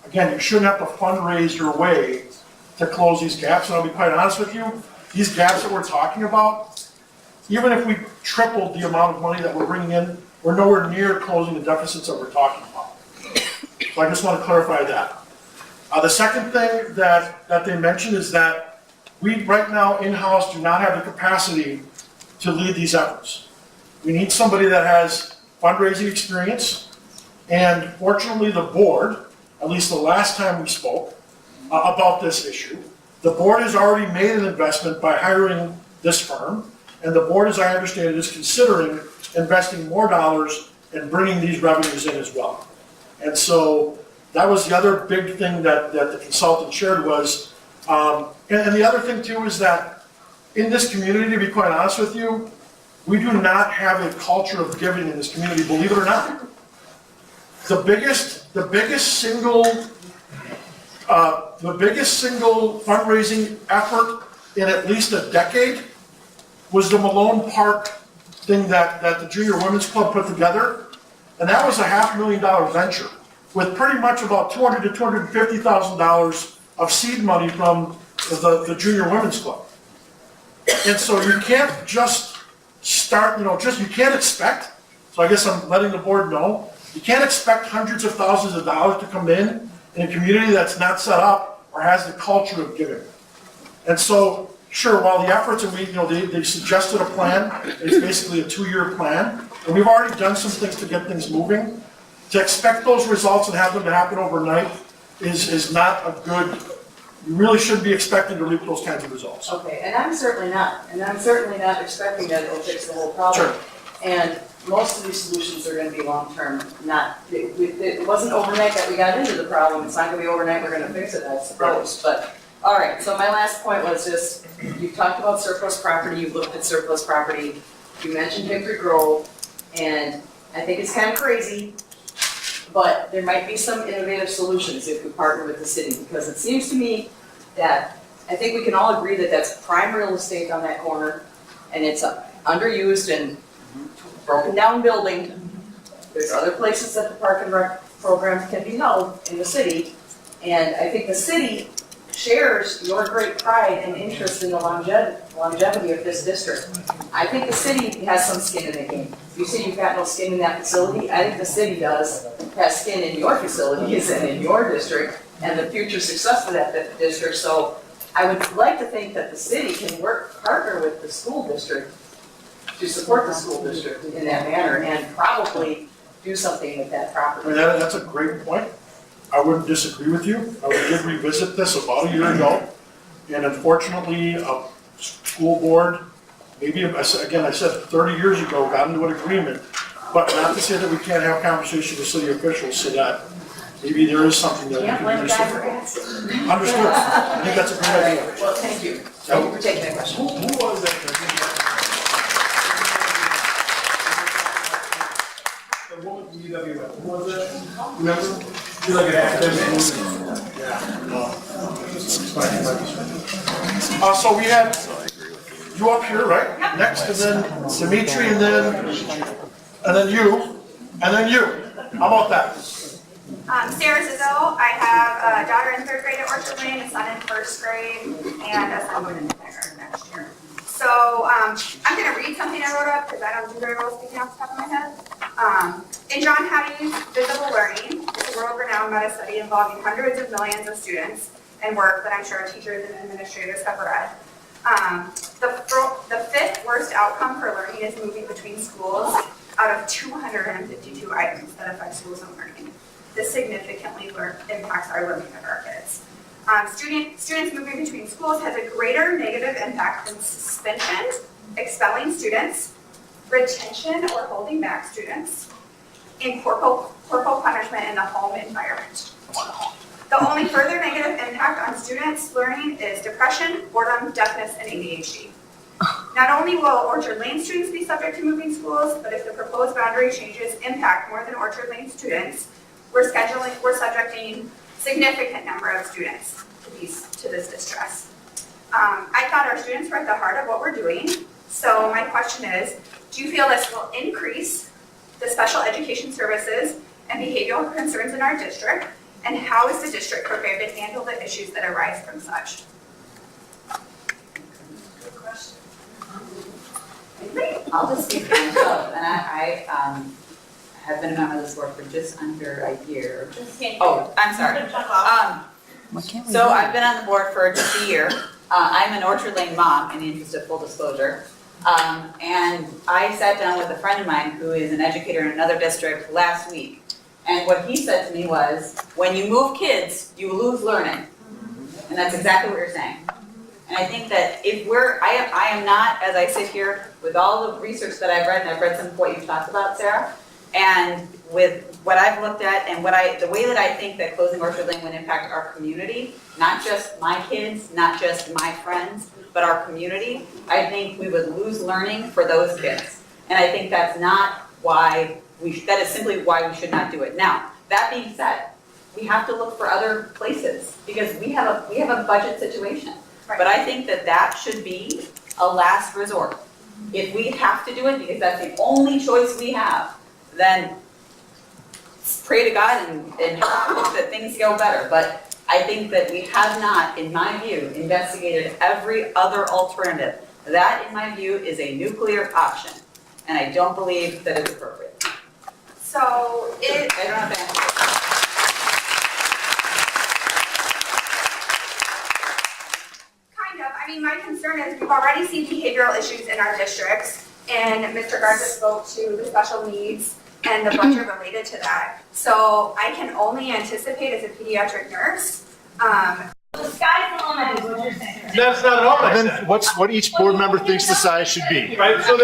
Again, you shouldn't have to fundraise your way to close these gaps, and I'll be quite honest with you, these gaps that we're talking about, even if we tripled the amount of money that we're bringing in, we're nowhere near closing the deficits that we're talking about. So I just want to clarify that. The second thing that they mentioned is that we right now in-house do not have the capacity to lead these efforts. We need somebody that has fundraising experience, and fortunately the board, at least the last time we spoke about this issue, the board has already made an investment by hiring this firm, and the board, as I understand it, is considering investing more dollars and bringing these revenues in as well. And so that was the other big thing that the consultant shared was, and the other thing too is that in this community, to be quite honest with you, we do not have a culture of giving in this community, believe it or not. The biggest single fundraising effort in at least a decade was the Malone Park thing that the Junior Women's Club put together, and that was a $500,000 venture with pretty much about $200,000 to $250,000 of seed money from the Junior Women's Club. And so you can't just start, you can't expect, so I guess I'm letting the board know, you can't expect hundreds of thousands of dollars to come in a community that's not set up or has the culture of giving. And so, sure, while the efforts, and they suggested a plan, it's basically a 2-year plan, and we've already done some things to get things moving. To expect those results and have them to happen overnight is not a good, you really shouldn't be expecting to reap those kinds of results. Okay, and I'm certainly not expecting that it'll fix the whole problem. Sure. And most of these solutions are gonna be long-term, it wasn't overnight that we got into the problem, it's not gonna be overnight we're gonna fix it, I suppose, but, all right, so my last point was just, you talked about surplus property, you looked at surplus property, you mentioned Hickory Grove, and I think it's kind of crazy, but there might be some innovative solutions if we partner with the city, because it seems to me that, I think we can all agree that that's prime real estate on that corner, and it's underused and broken down building. There's other places that the park and rec programs can be held in the city, and I think the city shares your great pride and interest in the longevity of this district. I think the city has some skin in the game. You say you've got no skin in that facility, I think the city has skin in your facilities and in your district and the future success of that district. So I would like to think that the city can partner with the school district to support the school district in that manner and probably do something with that property. That's a great point. I wouldn't disagree with you. I did revisit this about a year ago, and unfortunately, a school board, maybe, I said 30 years ago, got into an agreement, but not to say that we can't have conversation with city officials so that maybe there is something that we Can't blame can the do. guy for asking. Understood. I think that's a great idea. Well, thank you. Thank you for taking that question. Who was that? The woman from UWM, who was that? Remember? She's like an academic. Yeah. So we had you up here, right? Next, and then Dimitri, and then you, and then you. How about that? Sarah Zizzo. I have a daughter in 3rd grade at Orchard Lane, a son in 1st grade, and a son going into kindergarten next year. So I'm going to read something I wrote up because I don't do very well speaking off the top of my head. In John Hattie's Visible Learning, it's a world-renowned meta-study involving hundreds of millions of students and work that I'm sure teachers and administrators have read. The 5th worst outcome for learning is moving between schools out of 252 items that affect schools and learning. This significantly impacts our learning of our kids. Students moving between schools has a greater negative impact than suspension, expelling students, retention or holding back students, and corporal punishment in the home environment. The only further negative impact on students' learning is depression, boredom, deafness, and ADHD. Not only will Orchard Lane students be subject to moving schools, but if the proposed boundary changes impact more than Orchard Lane students, we're subjecting significant number of students to this distress. I thought our students were at the heart of what we're doing, so my question is, do you feel this will increase the special education services and behavioral concerns in our district, and how is the district prepared to handle the issues that arise from such? Good question. I'll just speak for myself, and I have been a member of this board for just under a year. Oh, I'm sorry. So I've been on the board for just a year. I'm an Orchard Lane mom, in the interest of full disclosure. And I sat down with a friend of mine who is an educator in another district last week. And what he said to me was, when you move kids, you lose learning. And that's exactly what you're saying. And I think that if I am not, as I sit here, with all the research that I've read, and I've read some of what you've talked about, Sarah, and with what I've looked at and the way that I think that closing Orchard Lane would impact our community, not just my kids, not just my friends, but our community, I think we would lose learning for those kids. And I think that's not why that is simply why we should not do it. Now, that being said, we have to look for other places because we have a budget situation. But I think that should be a last resort. If we have to do it because that's the only choice we have, then pray to God and hope that things go better. But I think that we have not, in my view, investigated every other alternative. That, in my view, is a nuclear option. And I don't believe that it's appropriate. So I don't know if that kind of. I mean, my concern is we've already seen behavioral issues in our districts and Mr. Garza spoke to the special needs and the budget related to that. So I can only anticipate as a pediatric nurse. The sky's the limit is what you're saying. That's not at all what I And said. then what each board member thinks the size should be. Right, so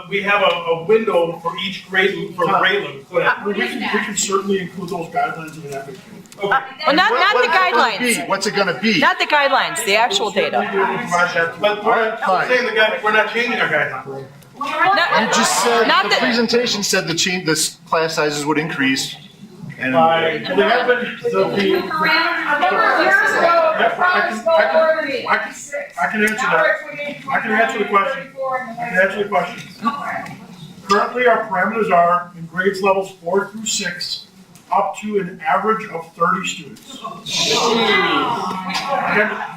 we have a window for each grade, for grade level. Go ahead. We can certainly include those guidelines in an FAQ. Okay. Well, not the What's it gonna guidelines, be? What's it gonna be? not the guidelines, the actual data. But we're saying we're not changing our guidelines. You just said, Not the that- presentation said the class sizes would increase. And By, they have been, I can answer that. I can answer the question. I can answer the question. Currently, our parameters are in grades levels 4 through 6, up to an average of 30 students. And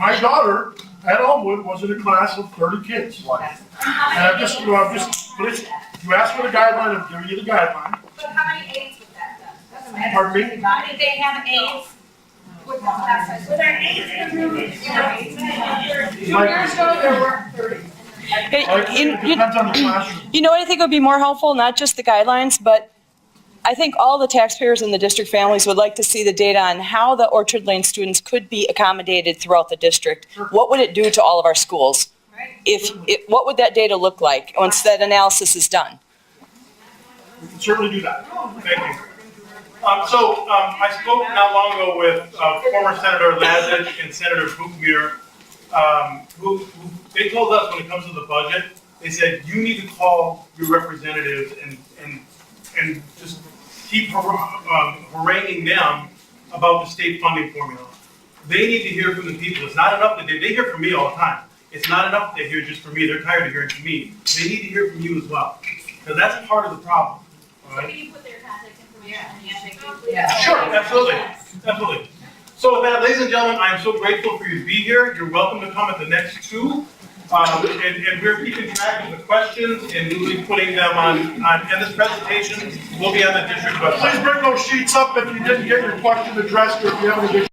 my daughter at Elmwood was in a class of 30 kids. And if you ask for the guideline, I'm giving you the guideline. But how many aides with that though? Doesn't matter. Pardon me? Did they have aides with the class size? Were there aides in the room? Years ago, there were 30. It depends on the classroom. You know what I think would be more helpful, not just the guidelines, but I think all the taxpayers and the district families would like to see the data on how the Orchard Lane students could be accommodated throughout the district. What would it do to all of our schools? What would that data look like once that analysis is done? We can certainly do that. Thank you. I spoke not long ago with former Senator Lazich and Senator Buchmeier, who they told us when it comes to the budget, they said, you need to call your representatives and just keep haranguing them about the state funding formula. They need to hear from the people. It's not enough that they hear from me all the time. It's not enough that they hear just from me. They're tired of hearing from me. They need to hear from you as well, because that's part of the problem. All right? Can you put their contact information in the FAQ? Yeah. Sure, absolutely, absolutely. So with that, ladies and gentlemen, I am so grateful for you to be here. You're welcome to come at the next two. And we're keeping track of the questions, and we'll be putting them and this presentation will be on the district website. Please bring those sheets up if you didn't get your question addressed or if you have any